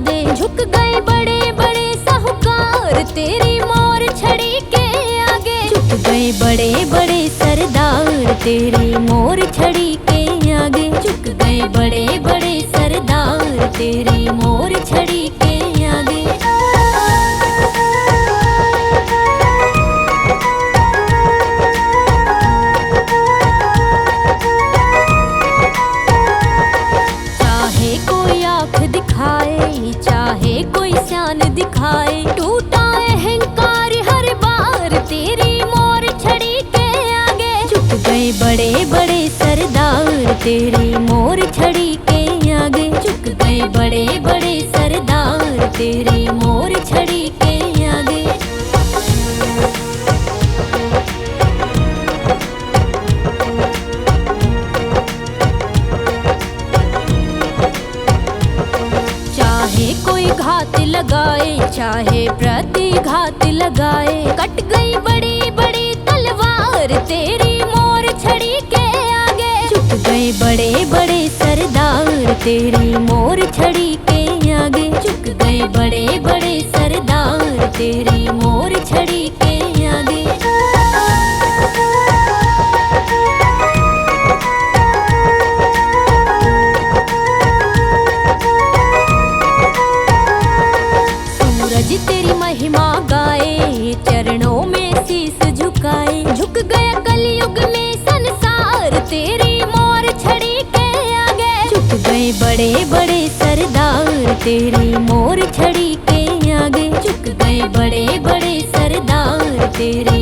दे। झुक गए बड़े बड़े साहूकार तेरी मोर छड़ी के आगे। झुक गए बड़े बड़े सरदार तेरी मोर छड़ी के आगे। झुक गए बड़े बड़े सरदार तेरी मोर छड़ी के आगे। चाहे कोई आँख दिखाए, चाहे कोई शान दिखाए, टूटा अहंकार हर बार तेरी मोर छड़ी के आगे। झुक गए बड़े बड़े सरदार तेरी मोर छड़ी के आगे। झुक गए बड़े बड़े सरदार तेरी मोर छड़ी के आगे। चाहे कोई घात लगाए, चाहे प्रतिघात लगाए, कट गई बड़ी बड़ी तलवार तेरी मोर छड़ी के आगे। झुक गए बड़े बड़े सरदार तेरी मोर छड़ी के आगे। झुक गए बड़े बड़े सरदार तेरी मोर छड़ी के आगे। सूरज तेरी महिमा गाए, चरणों में शीस झुकाए। झुक गया कलयुग में संसार तेरी मोर छड़ी के आगे। झुक गए बड़े बड़े सरदार तेरी मोर छड़ी के आगे। झुक गए बड़े बड़े सरदार तेरी